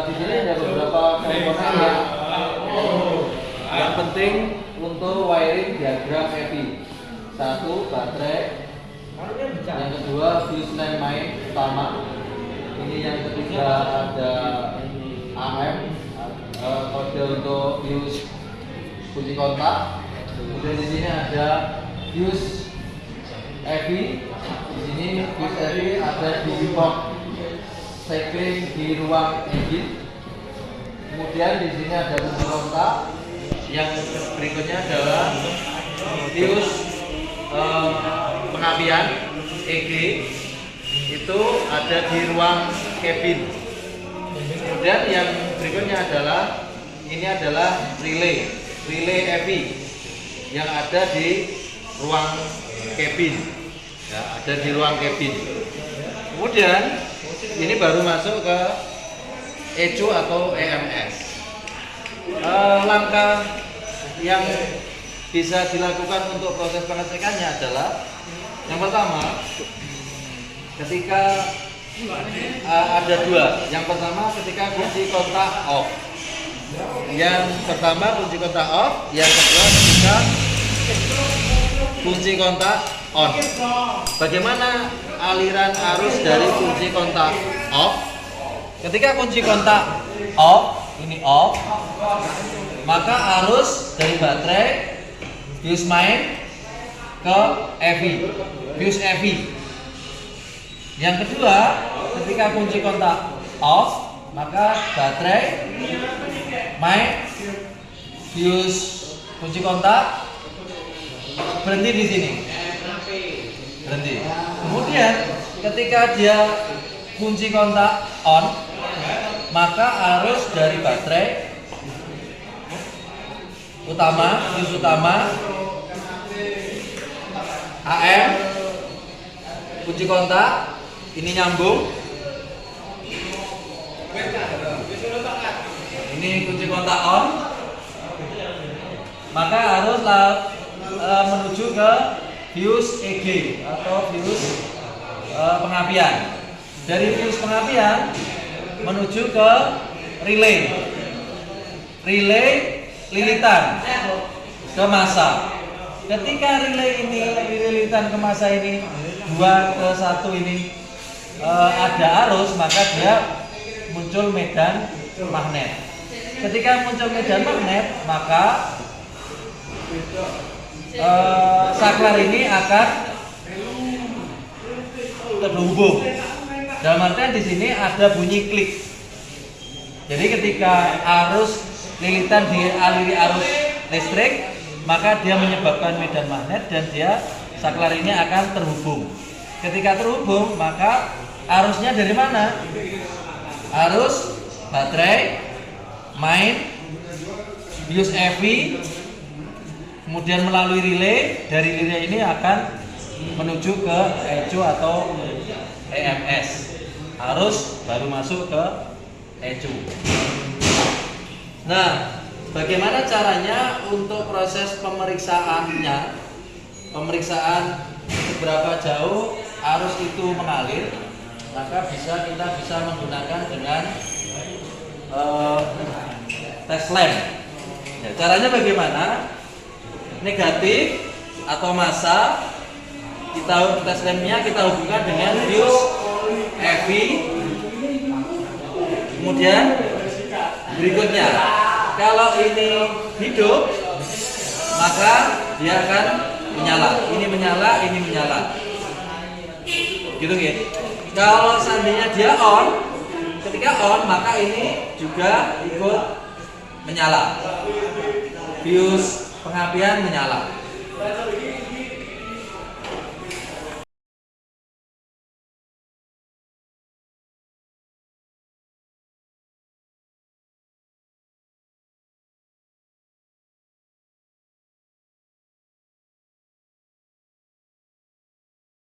Di sini ada beberapa komponen ya. Yang penting untuk wiring diagram EVI. Satu, baterai. Yang kedua, fuse line main utama. Ini yang ketiga ada AM, kode untuk fuse kunci kontak. Kemudian di sini ada fuse EVI. Di sini fuse EVI ada di box cycling di ruang engine. Kemudian di sini ada kunci kontak. Yang berikutnya adalah fuse pengapian EG, itu ada di ruang cabin. Kemudian yang berikutnya adalah relay EVI yang ada di ruang cabin. Ya, ada di ruang cabin. Kemudian ini baru masuk ke ECU atau EMS. Langkah yang bisa dilakukan untuk proses pengecekannya adalah yang pertama, ketika ada dua. Yang pertama ketika kunci kontak off. Yang pertama kunci kontak off, yang kedua ketika kunci kontak on. Bagaimana aliran arus dari kunci kontak off? Ketika kunci kontak off, ini off, maka arus dari baterai fuse main ke EVI, fuse EVI. Yang kedua, ketika kunci kontak off, maka baterai main fuse kunci kontak berhenti di sini, berhenti. Kemudian ketika dia kunci kontak on, maka arus dari baterai fuse utama AM kunci kontak ini nyambung, ini kunci kontak on, maka harus menuju ke fuse EG atau fuse pengapian. Dari fuse pengapian menuju ke relay lilitan ke massa. Ketika relay ini lilitan ke massa ini 2 ke 1 ini ada arus, maka dia muncul medan magnet. Ketika muncul medan magnet, maka saklar ini akan terhubung. Dalam artian di sini ada bunyi klik. Jadi ketika arus lilitan dialiri arus listrik, maka dia menyebabkan medan magnet dan saklar ini akan terhubung. Ketika terhubung, maka arusnya dari mana? Arus baterai main fuse EVI, kemudian melalui relay. Dari relay ini akan menuju ke ECU atau EMS. Arus baru masuk ke ECU. Nah, bagaimana caranya untuk proses pemeriksaannya? Pemeriksaan seberapa jauh arus itu mengalir, maka kita bisa menggunakan dengan tes lamp. Ya, caranya bagaimana? Negatif atau massa, tes lampnya kita hubungkan dengan fuse EVI. Kemudian berikutnya, kalau ini hidup, maka dia akan menyala. Ini menyala, ini menyala. Gitu ya. Kalau seandainya dia on, ketika on, maka ini juga ikut menyala. Fuse pengapian menyala.